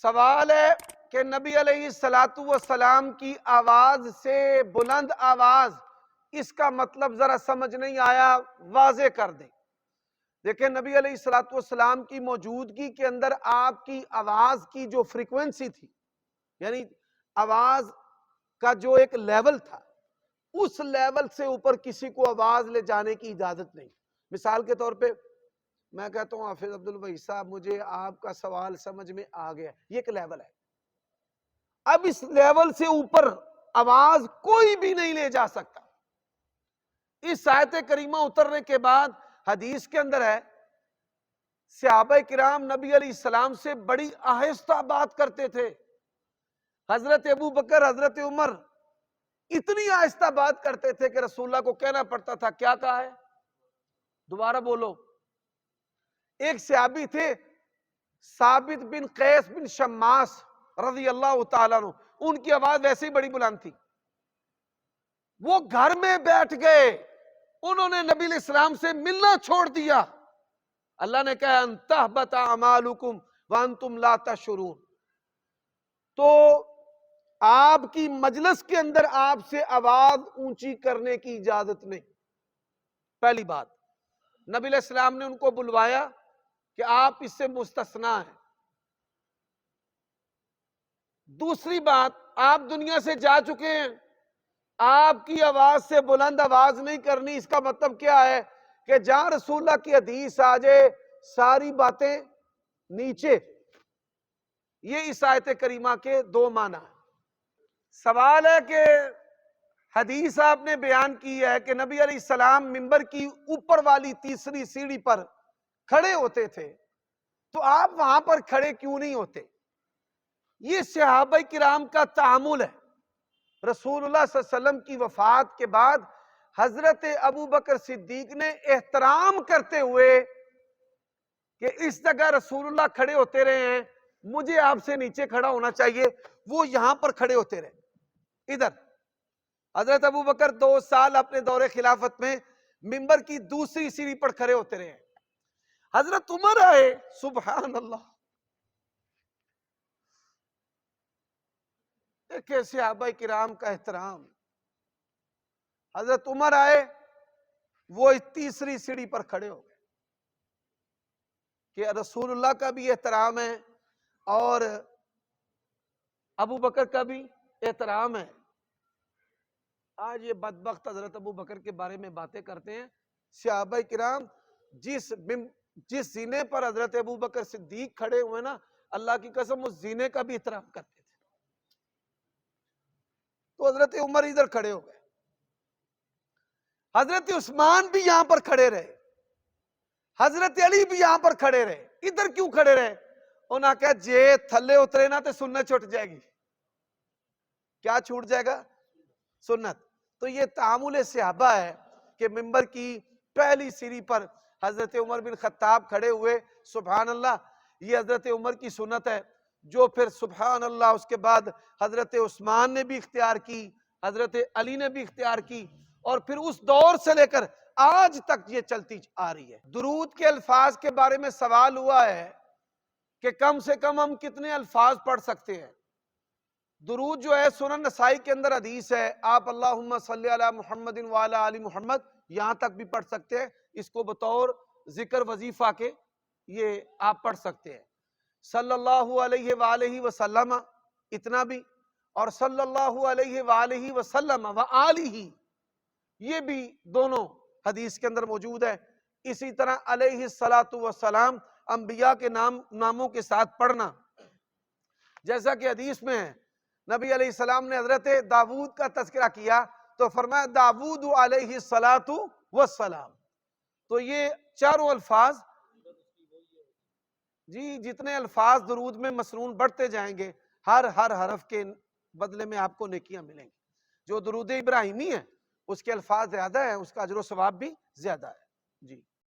سوال ہے کہ نبی علیہ السلام کی آواز سے بلند آواز، اس کا مطلب ذرا سمجھ نہیں آیا، واضح کر دیں۔ دیکھیں نبی علیہ السلام کی موجودگی کے اندر آپ کی آواز کی جو فریکوینسی تھی، یعنی آواز کا جو ایک لیول تھا، اس لیول سے اوپر کسی کو آواز لے جانے کی اجازت نہیں۔ مثال کے طور پہ میں کہتا ہوں حافظ عبدالوہی صاحب مجھے آپ کا سوال سمجھ میں آ گیا، یہ ایک لیول ہے۔ اب اس لیول سے اوپر آواز کوئی بھی نہیں لے جا سکتا۔ اس آیت کریمہ اترنے کے بعد حدیث کے اندر ہے، صحابہ کرام نبی علیہ السلام سے بڑی آہستہ بات کرتے تھے۔ حضرت ابو بکر، حضرت عمر اتنی آہستہ بات کرتے تھے کہ رسول اللہ کو کہنا پڑتا تھا کیا کہا ہے، دوبارہ بولو۔ ایک صحابی تھے ثابت بن قیس بن شماس رضی اللہ تعالیٰ عنہ، ان کی آواز ویسے ہی بڑی بلند تھی۔ وہ گھر میں بیٹھ گئے، انہوں نے نبی علیہ السلام سے ملنا چھوڑ دیا۔ اللہ نے کہا ان تحبط اعمالکم وانتم لا تشعرون۔ تو آپ کی مجلس کے اندر آپ سے آواز اونچی کرنے کی اجازت نہیں۔ پہلی بات، نبی علیہ السلام نے ان کو بلوایا کہ آپ اس سے مستثنا ہیں۔ دوسری بات، آپ دنیا سے جا چکے ہیں، آپ کی آواز سے بلند آواز نہیں کرنی۔ اس کا مطلب کیا ہے کہ جہاں رسول اللہ کی حدیث آ جائے ساری باتیں نیچے۔ یہ اس آیت کریمہ کے دو معنی ہیں۔ سوال ہے کہ حدیث آپ نے بیان کی ہے کہ نبی علیہ السلام منبر کی اوپر والی تیسری سیڑھی پر کھڑے ہوتے تھے، تو آپ وہاں پر کھڑے کیوں نہیں ہوتے؟ یہ صحابہ کرام کا تعامل ہے۔ رسول اللہ صلی اللہ علیہ وسلم کی وفات کے بعد حضرت ابو بکر صدیق نے احترام کرتے ہوئے کہ اس جگہ رسول اللہ کھڑے ہوتے رہے ہیں، مجھے آپ سے نیچے کھڑا ہونا چاہیے، وہ یہاں پر کھڑے ہوتے رہے۔ ادھر حضرت ابو بکر 2 سال اپنے دور خلافت میں منبر کی دوسری سیڑھی پر کھڑے ہوتے رہے۔ حضرت عمر آئے، سبحان اللہ، دیکھیں صحابہ کرام کا احترام۔ حضرت عمر آئے، وہ تیسری سیڑھی پر کھڑے ہو گئے کہ رسول اللہ کا بھی احترام ہے اور ابو بکر کا بھی احترام ہے۔ آج یہ بدبخت حضرت ابو بکر کے بارے میں باتیں کرتے ہیں۔ صحابہ کرام جس زینے پر حضرت ابو بکر صدیق کھڑے ہوئے نا، اللہ کی قسم اس زینے کا بھی احترام کرتے تھے۔ تو حضرت عمر ادھر کھڑے ہو گئے، حضرت عثمان بھی یہاں پر کھڑے رہے، حضرت علی بھی یہاں پر کھڑے رہے۔ ادھر کیوں کھڑے رہے؟ انہوں نے کہا جے تھلے اترے نا تو سنت چھوٹ جائے گی۔ کیا چھوٹ جائے گا؟ سنت۔ تو یہ تعامل صحابہ ہے کہ منبر کی پہلی سیڑھی پر حضرت عمر بن خطاب کھڑے ہوئے، سبحان اللہ، یہ حضرت عمر کی سنت ہے، جو پھر سبحان اللہ اس کے بعد حضرت عثمان نے بھی اختیار کی، حضرت علی نے بھی اختیار کی، اور پھر اس دور سے لے کر آج تک یہ چلتی آ رہی ہے۔ درود کے الفاظ کے بارے میں سوال ہوا ہے کہ کم سے کم ہم کتنے الفاظ پڑھ سکتے ہیں۔ درود جو ہے سنن نسائی کے اندر حدیث ہے، آپ اللہم صلی علی محمد وعلی آل محمد یہاں تک بھی پڑھ سکتے ہیں۔ اس کو بطور ذکر وظیفہ کے یہ آپ پڑھ سکتے ہیں۔ صلی اللہ علیہ وآلہ وسلم اتنا بھی، اور صلی اللہ علیہ وآلہ وسلم وآلہ یہ بھی دونوں حدیث کے اندر موجود ہے۔ اسی طرح علیہ الصلاۃ والسلام انبیاء کے ناموں کے ساتھ پڑھنا، جیسا کہ حدیث میں ہے، نبی علیہ السلام نے حضرت داؤد کا تذکرہ کیا تو فرمایا داؤد علیہ الصلاۃ والسلام۔ تو یہ چاروں الفاظ، جی جتنے الفاظ درود میں مسنون بڑھتے جائیں گے، ہر حرف کے بدلے میں آپ کو نیکیاں ملیں گی۔ جو درود ابراہیمی ہے اس کے الفاظ زیادہ ہیں، اس کا اجر و ثواب بھی زیادہ ہے۔ جی